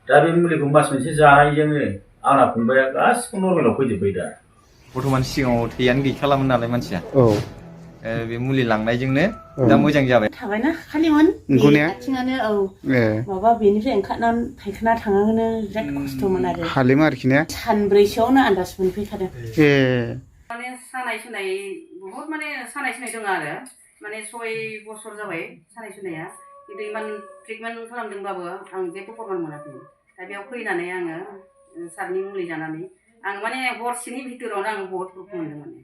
दा बे मुलिखौ मास मोनसे जानायजोंनो आंना फंबाया गासिबो नर्मेलाव फैजोब्बाय दा बर्थमान सिगाङाव थैयानो गैखालामोन नालाय मानसिया बे मुलि लांनायजोंनो दा मोजां जाबाय थाबायना खालिमोन आथिङानो माबा बेनिफ्राय ओंखारनानै फायखाना थाङानो बिराद खस्थ'मोन आरो हालिमा आरोखि ने सानब्रैसोआवनो आन्दाज मोनफैखादों माने सानाय सुनाय बहुत माने सानाय सुनाय दङ आरो माने 6 बोसोर जाबाय सानाय सुनाया किन्तु इमान ट्रिटमेन्ट खालामदोंबाबो आं जेबो प्रमाण मोनाखै दा बेयाव फैनानै आङो सारनि मुलि जानानै आं माने हरसेनि भितरावनो आं बहुत दुखु मोनदों माने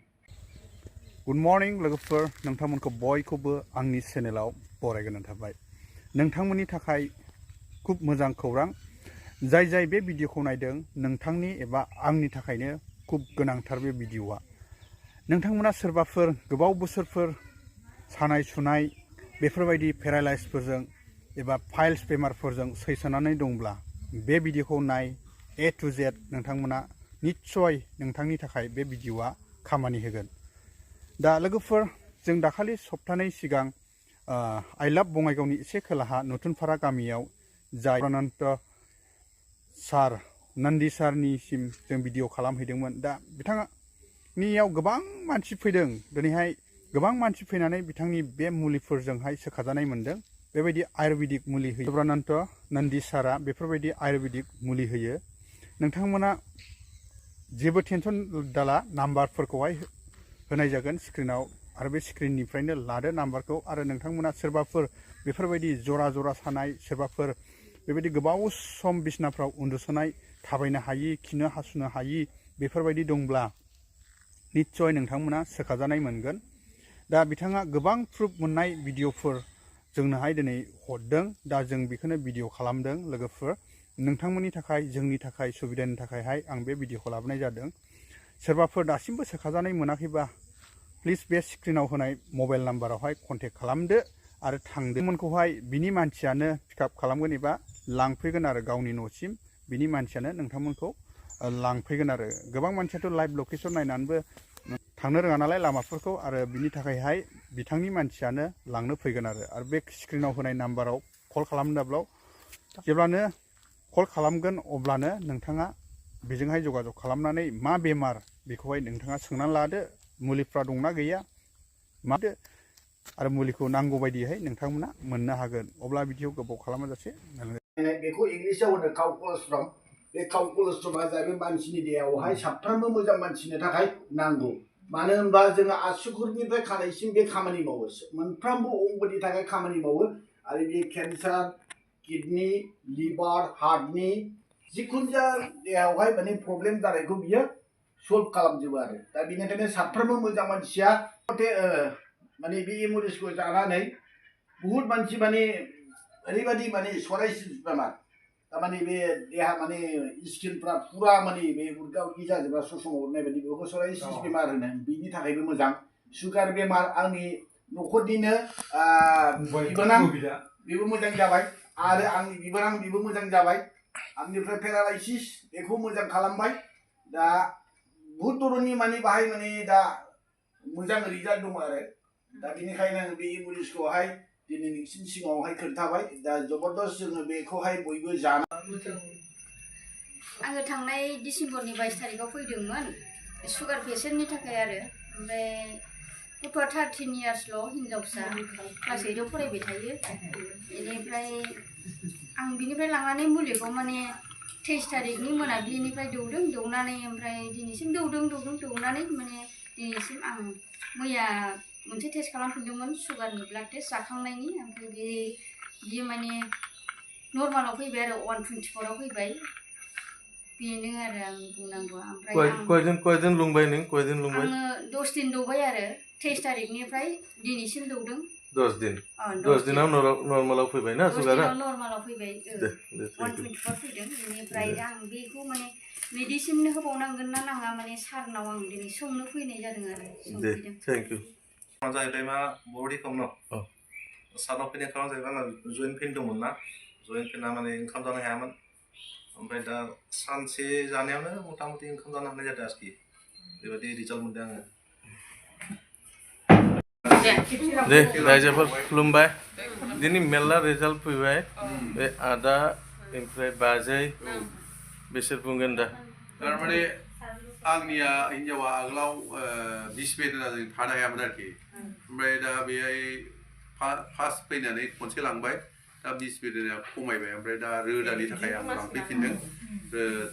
गुड मर्निं लोगोफोर नोंथांमोनखौ बयखौबो आंनि चेनेलाव बरायग्रोनाय थाबाय नोंथांमोननि थाखाय खूब मोजां खौरां जाय जाय बे भिडिअखौ नायदों नोंथांनि एबा आंनि थाखायनो खूब गोनांथार बे भिडिअआ नोंथांमोना सोरबाफोर गोबाव बोसोरफोर सानाय सुनाय बेफोरबायदि पेरालाइसफोरजों एबा फाइल्स बेमारफोरजों सैसोनानै दंब्ला बे भिडिअखौ नाय A to Z नोंथांमोना निश्चय नोंथांनि थाखाय बे भिडिअआ खामानि होगोन दा लोगोफोर जों दाखालि सप्तानै सिगां आइ लाभ बङाइगावनि एसे खोलाहा नथुनफारा गामियाव जाय अनन्त सार नन्दि सारनिसिम जों भिडिअ खालामहैदोंमोन दा बिथांनियाव गोबां मानसि फैदों दिनैहाय गोबां मानसि फैनानै बिथांनि बे मुलिफोरजोंहाय सोखाजानाय मोन्दों बेबायदि आयुर्वेदिक मुलि होयो अनन्त नन्दि सारा बेफोरबायदि आयुर्वेदिक मुलि होयो नोंथांमोना जेबो टेनसन दाला नाम्बारफोरखौहाय होनाय जागोन स्क्रिनाव आरो बे स्क्रिननिफ्रायनो लादो नाम्बारखौ आरो नोंथांमोना सोरबाफोर बेफोरबायदि जरा जरा सानाय सोरबाफोर बेबायदि गोबाव सम बिसनाफ्राव उन्दुसोनाय थाबायनो हायि खिनो हासुनो हायि बेफोरबायदि दंब्ला निश्चय नोंथांमोना सोखाजानाय मोनगोन दा बिथाङा गोबां प्रुफ मोननाय भिडिअफोर जोंनोहाय दिनै हरदों दा जों बेखौनो भिडिअ खालामदों लोगोफोर नोंथांमोननि थाखाय जोंनि थाखाय सुबिदानि थाखायहाय आं बे भिडिअखौ लाबोनाय जादों सोरबाफोर दासिमबो सोखाजानाय मोनाखैबा प्लिज बे स्क्रिनाव होनाय मबाइल नाम्बारावहाय कन्टेक्ट खालामदो आरो थांदोंमोनखौहाय बिनि मानसियानो पिकआप खालामगोन एबा लांफैगोन आरो गावनि न'सिम बिनि मानसियानो नोंथांमोनखौ लांफैगोन आरो गोबां मानसियाथ' लाइभ लकेसन नायनानैबो थांनो रोङा नालाय लामाफोरखौ आरो बिनि थाखायहाय बिथांनि मानसियानो लांनो फैगोन आरो बे स्क्रिनाव होनाय नाम्बाराव कल खालामनोब्ला जेब्लानो कल खालामगोन अब्लानो नोंथाङा बेजोंहाय जगाजग खालामनानै मा बेमार बेखौहाय नोंथाङा सोंनानै लादो मुलिफ्रा दंना गैया मादो आरो मुलिखौ नांगौ बायदियै नोंथांमोना मोननो हागोन अब्ला भिडिअ गोबाव खालामाजासे बेखौ इंलिसाव होनो काउ कलेस्ट्रम बे काउ कलेस्ट्रमा जाहैबाय मानसिनि देहायावहाय साफ्रोमबो मोजां मानसिनि थाखाय नांगौ मानो होनबा जोङो आसुगुरनिफ्राय खानायसिम बे खामानि मावो मोनफ्रोमबो अंगनि थाखाय खामानि मावो आरो बे केन्सार किडनि लिभार हार्टनि जिखुनु जा देहायावहाय माने प्रब्लेम जानायखौ बियो सल्भ खालामजोबो आरो दा बेनिखायनो साफ्रोमबो मोजां मानसिया माने बे मुलिखौ जानानै बुहुत मानसि माने ओरैबायदि माने सराइसिस बेमार थारमाने बे देहा माने स्किनफ्रा पुरा माने बे उर्गा उर्गि जाजोबा ससमा हरनाय बायदि बेखौ सराइसिस बेमार होनो बिनि थाखायबो मोजां सुगार बेमार आंनि न'खरनिनो बिबोनां बेबो मोजां जाबाय आरो आंनि बिबोनां बेबो मोजां जाबाय आंनिफ्राय पेरालाइसिस बेखौ मोजां खालामबाय दा बहुत धरननि माने बाहाय माने दा मोजां रिजाल्ट दङ आरो दा बेनिखायनो आं बे मुलिखौहाय दिनै नोंसिनि सिगाङावहाय खोन्थाबाय दा जबरदस्त जोङो बेखौहाय बयबो जाना आङो थांनाय डिसेम्बरनि 22 तारिखआव फैदोंमोन सुगार पेसेन्टनि थाखाय आरो ओमफ्राय गथ'आ 13 इयार्सल' हिनजावसा क्लास 8आव फरायबाय थायो बेनिफ्राय आं बिनिफ्राय लांनानै मुलिखौ माने 23 तारिखनि मोनाबिलिनिफ्राय दौनानै ओमफ्राय दिनैसिम दौनानै माने दिनैसिम आं मैया मोनसे टेस्ट खालामफिनदोंमोन सुगारनि ब्लाड टेस्ट जाखांनायनि ओमफ्राय बियो माने नर्मालाव फैबाय आरो 124 आव फैबाय बेनो आरो आं बुंनांगौ ओमफ्राय कयदिन लुंबाय नों कयदिन लुंबाय आङो 10 दिन दौबाय आरो 23 तारिखनिफ्राय दिनैसिम दौदों 10 दिन 10 दिनाव नर्मालाव फैबाय ना सुगारा नर्मालाव फैबाय 124 फैदों बेनिफ्राय आं बेखौ माने मेडिसिन होबावनांगोन ना नाङा माने सारनाव आं दिनै सोंनो फैनाय जादों आरो दे थैंक यू जाहैबाय मा बडी कम न सानाव फैनाय खालाम जाहैबाय आंना जइन्ट पेन दंमोन ना जइन्ट पेना माने ओंखाम जानो हायामोन ओमफ्राय दा सानसे जानायावनो मथा मथि ओंखाम जानो हानाय जादों आरोखि बेबायदि रिजाल्ट मोनदों आङो दे रायजोफोर खुलुमबाय दिनै मेरला रिजाल्ट फैबाय बे आदा ओमफ्राय बाजै बिसोर बुंगोन दा थारमाने आंनिया हिन्जावा आगोलाव 20 बेदेना जों थानो हायामोन आरोखि ओमफ्राय दा बेहाय फार्स्ट फैनानै खनसे लांबाय दा 20 बेदेना खमायबाय ओमफ्राय दा रोदानि थाखाय आं लांफैफिनदों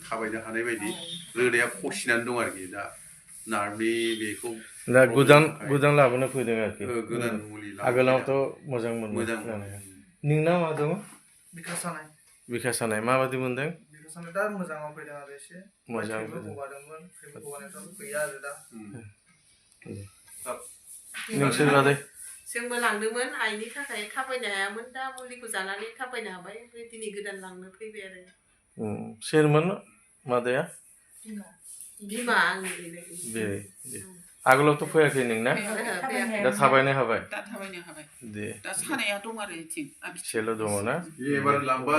थाबायनो हानाय बायदि रोदाया खसिनानै दं आरोखि दा नार्भनि बेखौ दा गोदान लाबोनो फैदों आरोखि गोदान मुलि आगोलावथ' मोजां मोनदों नोंना मा दङ बिखा सानाय माबायदि मोनदों दा मोजाङाव फैदों आरो एसे मोजां हगारदोंमोन हगारनायफ्राबो गैया आरो दा नोंसोर मादै जोंबो लांदोंमोन आइनि थाखाय थाबायनो हायामोन दा मुलिखौ जानानै थाबायनो हाबाय ओमफ्राय दिनै गोदान लांनो फैबाय आरो सोरमोन मादैया बिमा आंनि बे आगोलावथ' फैयाखै नोंना दा थाबायनो हाबाय दे दा सानाया दं आरो इथिं एसेल' दङ ना एबार लांबा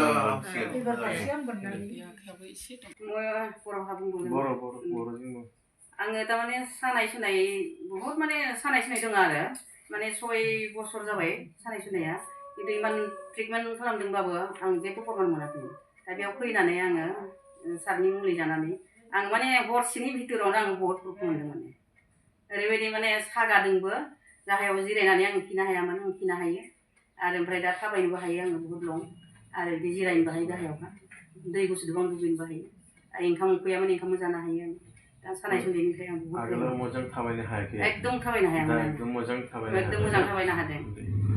आङो थारमाने सानाय सुनाय बहुत माने सानाय सुनाय दङ आरो माने 6 बोसोर जाबाय सानाय सुनाया खिन्थु इमान ट्रिटमेन्ट खालामदोंबाबो आं जेबो प्रब्लेम मोनाखैमोन दा बेयाव फैनानै आङो सारनि मुलि जानानै आं माने हरसेनि भितरावनो आं बहुत प्रब्लेम मोनदों माने ओरैबायदि माने सागादोंबो गाहायाव जिरायनानै आं खिनो हायामोन आं खिनो हायो आरो ओमफ्राय दा थाबायनोबो हायो आङो बहुत लं आरो बिदि जिरायनोबो हायो गाहायावहा दै गुसुजों आं दुगैनोबो हायो आरो ओंखाम उखैयामोन ओंखामबो जानो हायो आं दा सानाय सुनायनिफ्राय आं बहुत आगोलाव मोजां थाबायनो हायाखै एकदम थाबायनो हायामोन एकदम मोजां थाबायनो हादों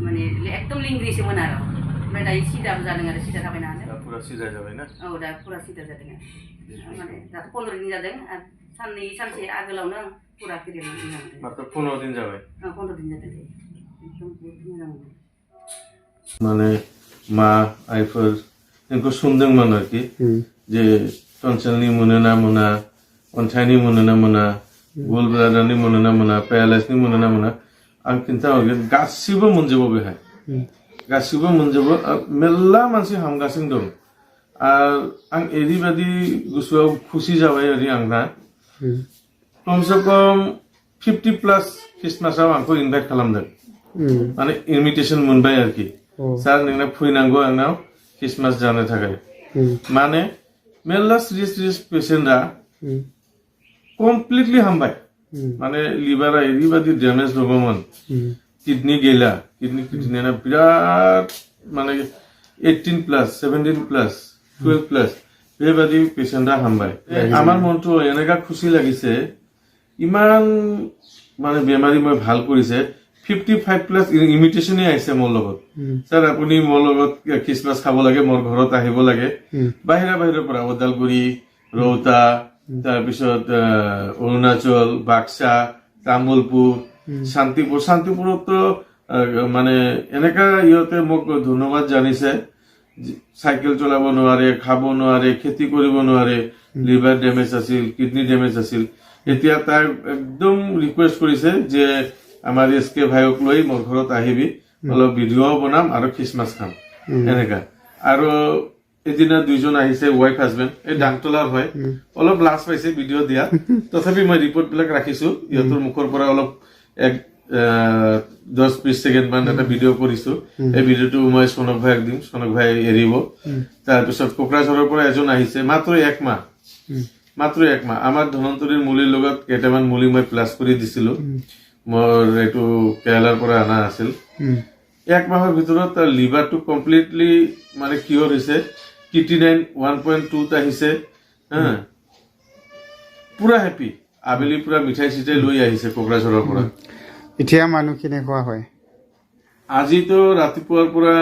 माने एकदम लिंग्रिसोमोन आरो ओमफ्राय दायो सिदाबो जादों आरो सिदा थाबायनो हादों दा पुरा सिदा जाबाय ना औ दा पुरा सिदा जादों माने दाथ' 15 दिन जादों आरो सानसे आगोलावनो आं पुरा केरियार मोनदों मात्र 15 दिन जाबाय 15 दिन जादों एकदम बहुत मोजां मोनदों माने मा आइफोर जोंखौ सोंदोंमोन आरोखि जे टनसिलनि मोनो ना मोना अन्थाइनि मोनो ना मोना गल ब्लाडारनि मोनो ना मोना पेरालाइसनि मोनो ना मोना आं खिन्थाहरगोन गासिबो मोनजोबो बेहाय गासिबो मोनजोबो मेरला मानसि हामगासिनो दं आरो आं एरैबायदि गोसोआव खुसि जाबाय ओरै आंना कमसे कम 50+ ख्रिस्टमासाव आंखौ इनभाइट खालामदों माने इनभिटेसन मोनबाय आरोखि सार नोंना फैनांगौ आंनाव ख्रिस्टमास जानो थाखाय माने मेरला सिरियास पेसेन्टआ कमप्लिटलि हामबाय माने लिभारा एरैबायदि डेमेज दङमोन किडनी गैला किडनीना बिराद माने 18+, 17+, 12+ बेबायदि पेसेन्टआ हामबाय আমার মনটো এনেকা খুশি লাগিছে ইমান মানে বেমাৰী মই ভাল কৰিছে 55+ ইমিটেশনে আহিছে মোৰ লগত স্যার আপুনি মোৰ লগত খ্ৰীষ্টমাছ খাব লাগে মোৰ ঘৰত আহিব লাগে বাহিৰৰ পৰা ওদালগুৰি ৰৌতা তাৰপিছত অৰুণাচল বাক্সা তামুলপুৰ শান্তিপুৰতো মানে এনেকা ইহঁতে মোক ধন্যবাদ জানিছে সাইকেল চলাব নোৱাৰে খাব নোৱাৰে খেতি কৰিব নোৱাৰে লিভাৰ ডেমেজ আছিল কিডনি ডেমেজ আছিল এতিয়া তাই একদম ৰিকুৱেষ্ট কৰিছে যে আমাৰ এসকে ভাইক লৈ মোৰ ঘৰত আহিবি অলপ ভিডিঅ বনাম আৰু খ্ৰীষ্টমাছ খাম এনেকা আৰু এদিনা দুইজন আহিছে ওয়াইফ হাজবেন্ড এই ডাংতলাৰ হয় অলপ লাজ পাইছে ভিডিঅ দিয়া তথাপি মই ৰিপৰ্ট বিলাক ৰাখিছো ইহঁতৰ মুখৰ পৰা অলপ 10-20 সেকেন্ড মান এটা ভিডিঅ কৰিছো এই ভিডিঅটো মই সনক ভাইক দিম সনক ভাই এৰিব তাৰ পিছত কোকৰাঝাৰৰ পৰা এজন আহিছে মাত্ৰ 1 মাহ আমাৰ ধনন্তৰীৰ মুলিৰ লগত কেইটামান মুলি মই প্লাস কৰি দিছিলো মোৰ এটো কেৰালাৰ পৰা আনা আছিল 1 মাহৰ ভিতৰত তাৰ লিভাৰটো কমপ্লিটলি মানে কিউৰ হৈছে কিটিনাইন 1.2 আহিছে পুৰা হ্যাপি আবেলি পুৰা মিঠাই চিঠাই লৈ আহিছে কোকৰাঝাৰৰ পৰা এতিয়া মানুহখিনি খোৱা হয় আজিতো ৰাতিপুৱাৰ পৰা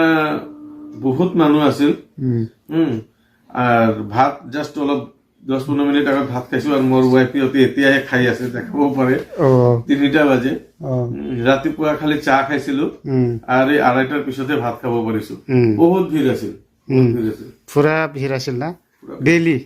বহুত মানুহ আছিল আৰু ভাত জাস্ট অলপ 10-15 মিনিট আগত ভাত খাইছো আৰু মোৰ ওয়াইফিয়তে এতিয়াহে খাই আছে দেখাব পাৰে 3টা বাজে ৰাতিপুৱা খালি চাহ খাইছিলো আৰু 2:30টাৰ পিছতে ভাত খাব পাৰিছো বহুত ভিৰ আছিল পুৰা ভিৰ আছিল না ডেইলি